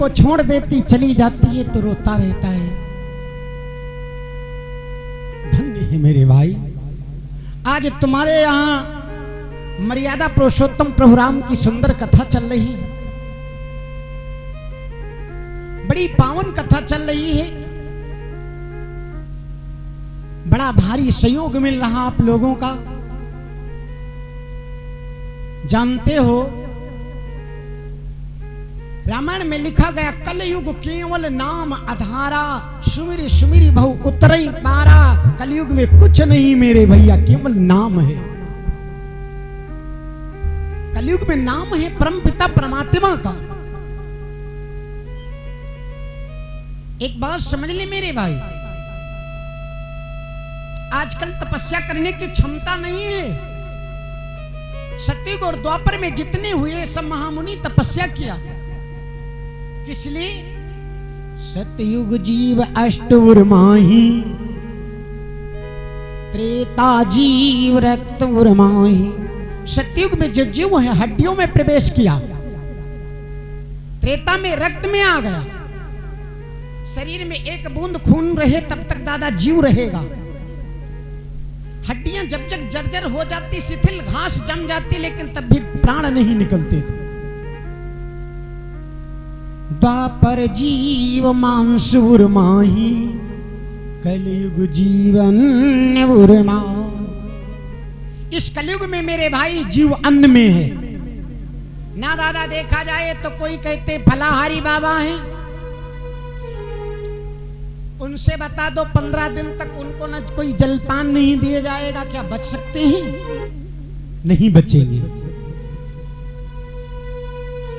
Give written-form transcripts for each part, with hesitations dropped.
को छोड़ देती चली जाती है तो रोता रहता है। धन्य है मेरे भाई, आज तुम्हारे यहाँ मर्यादा पुरुषोत्तम प्रभु राम की सुंदर कथा चल रही है, बड़ी पावन कथा चल रही है। बड़ा भारी सहयोग मिल रहा आप लोगों का। जानते हो रामायण में लिखा गया कलयुग केवल नाम आधारा, सुमिरी सुमिरी बहु उतरई पारा। कलयुग में कुछ नहीं मेरे भैया, केवल नाम है। कलयुग में नाम है परमपिता परमात्मा का। एक बात समझ ले मेरे भाई, आजकल तपस्या करने की क्षमता नहीं है। सतयुग और द्वापर में जितने हुए सब महामुनि तपस्या किया, किस लिए? सतयुग जीव अष्टुर माही, त्रेता जीव रक्त माही। सतयुग में जो जीव है हड्डियों में प्रवेश किया, त्रेता में रक्त में आ गया। शरीर में एक बूंद खून रहे तब तक दादा जीव रहेगा। हड्डियां जब तक जर्जर हो जाती, शिथिल घास जम जाती, लेकिन तब भी प्राण नहीं निकलते थे। द्वापर जीव मांसूर माही, कलयुग जीवन उर्मा। इस कलयुग में मेरे भाई जीव अन्न में है ना दादा। देखा जाए तो कोई कहते फलाहारी बाबा हैं, उनसे बता दो 15 दिन तक उनको न कोई जलपान नहीं दिया जाएगा, क्या बच सकते हैं? नहीं बचेंगे,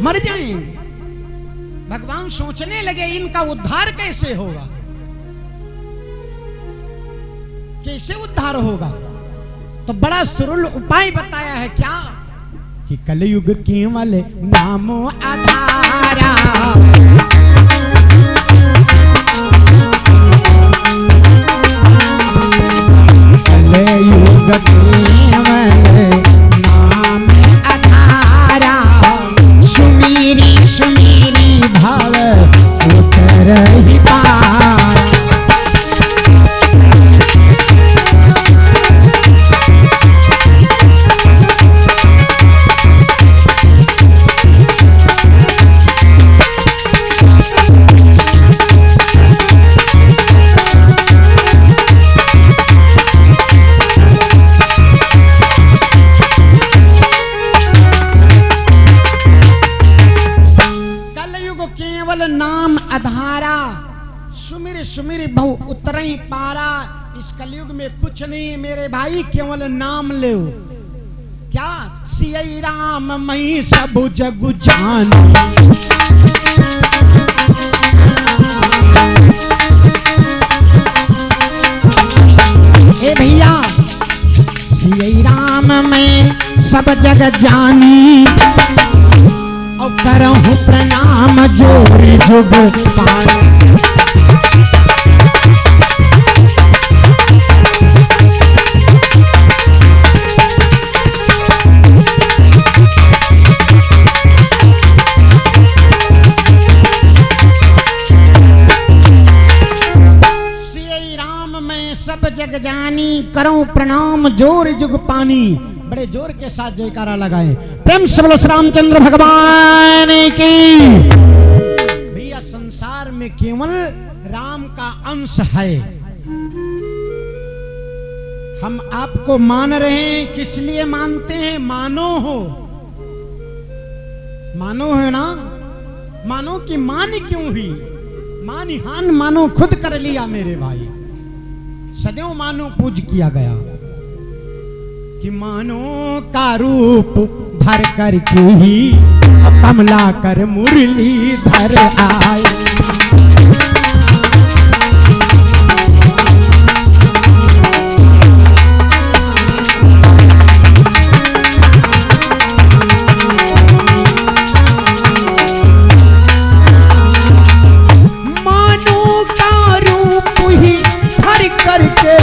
मर जाएंगे। भगवान सोचने लगे इनका उद्धार कैसे होगा, कैसे उद्धार होगा? तो बड़ा सरल उपाय बताया है। क्या? कि कलयुग केवल नाम आधारा, कलयुग केवल नाम आधारा, सुमीरी सुमीरी भव उतरहि पारा। नाम आधारा, सुमिर सुमिर बहु उतरई पारा। इस कलयुग में कुछ नहीं मेरे भाई, केवल नाम ले। क्या? सियई राम मई सब जग जानी, ए भैया सियई राम में सब जग जानी, और करहूं प्रणाम जोरी जुग पानी। सियई राम में सब जग जानी, करहूं प्रणाम जोर जुग पानी। बड़े जोर के साथ जयकारा लगाए, प्रेम से बोलो श्री रामचंद्र भगवान की। भैया संसार में केवल राम का अंश है। हम आपको मान रहे हैं, किस लिए मानते हैं? मानो हो, मानो है ना। मानो कि मान क्यों हुई? मानिहान मानो खुद कर लिया मेरे भाई। सदैव मानो पूज किया गया कि मानो का रूप धर कर के ही कमला कर मुरली धर आए। मानो का रूप ही धर करके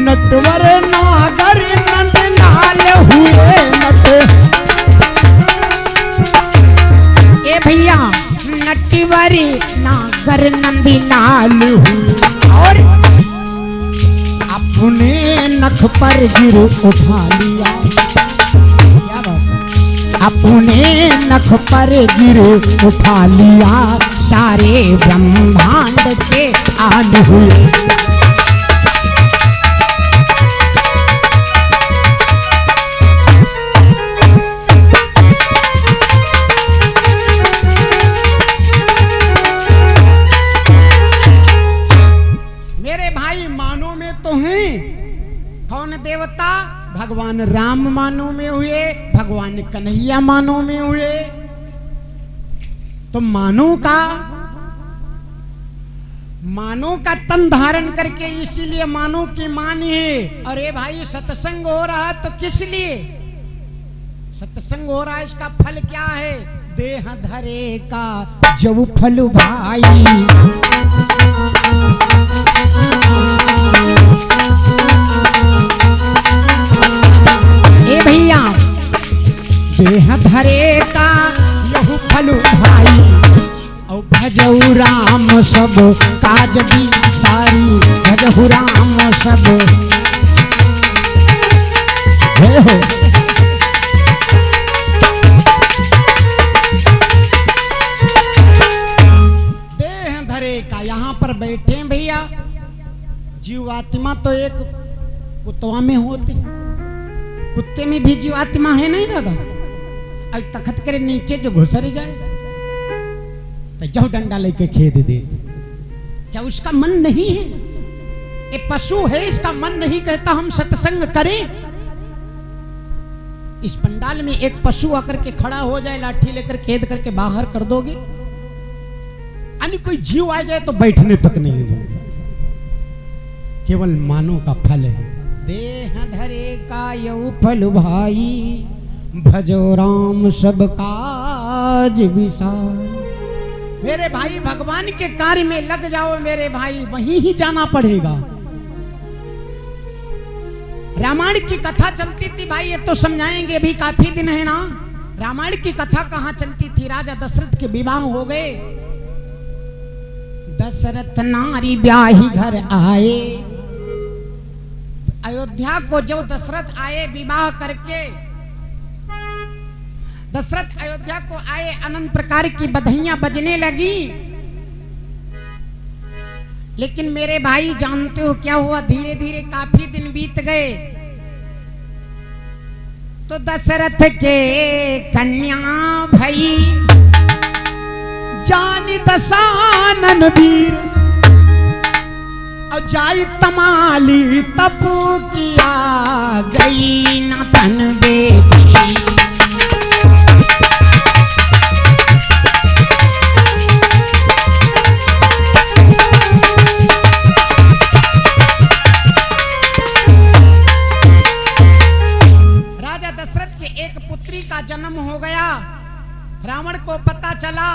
नटवर नागर नंद लाल हुए, नट नागर नंदी लाल हुए और अपने नख पर गिर उठा लिया। क्या बात है? अपने नख पर गिर उठा लिया, सारे ब्रह्मांड के आन हुए। कौन देवता? भगवान राम मानो में हुए, भगवान कन्हैया मानो में हुए। तो मानो का तन धारण करके इसीलिए मानो की मानी है। अरे भाई सत्संग हो रहा है तो किस लिए सत्संग हो रहा है? इसका फल क्या है? देह धरे का जब फल भाई। भैया देह धरे का यहु फल भाई, और भजऊ राम सब काज भी सारी, भजऊ राम सब हो। देह धरे का यहाँ पर बैठे भैया, जीवात्मा तो एक कुत्वा में होती, कुत्ते में भी जीवात्मा है नहीं दादा? और तखत के नीचे जो घुसर जाए तो जो डंडा लेके खेद दे, क्या उसका मन नहीं है? ये पशु है, इसका मन नहीं कहता हम सत्संग करें? इस पंडाल में एक पशु आकर के खड़ा हो जाए, लाठी लेकर खेद करके बाहर कर दोगे? यानी कोई जीव आ जाए तो बैठने तक नहीं दोगे। केवल मानो का फल है। देह धरे का यऊ फल भाई, भजो राम सब काज विसार। मेरे भाई भगवान के कार्य में लग जाओ मेरे भाई, वहीं ही जाना पड़ेगा। रामायण की कथा चलती थी भाई, ये तो समझाएंगे भी, काफी दिन है ना। रामायण की कथा कहाँ चलती थी? राजा दशरथ के विवाह हो गए, दशरथ नारी ब्याही घर आए। अयोध्या को जो दशरथ आए विवाह करके, दशरथ अयोध्या को आए, अनंत प्रकार की बधाइयां बजने लगी। लेकिन मेरे भाई जानते हो क्या हुआ? धीरे धीरे काफी दिन बीत गए तो दशरथ के कन्या भई जानी दशानन वीर, और जाई तमाली तप किया गई न तन बेटी। राजा दशरथ के एक पुत्री का जन्म हो गया। रावण को पता चला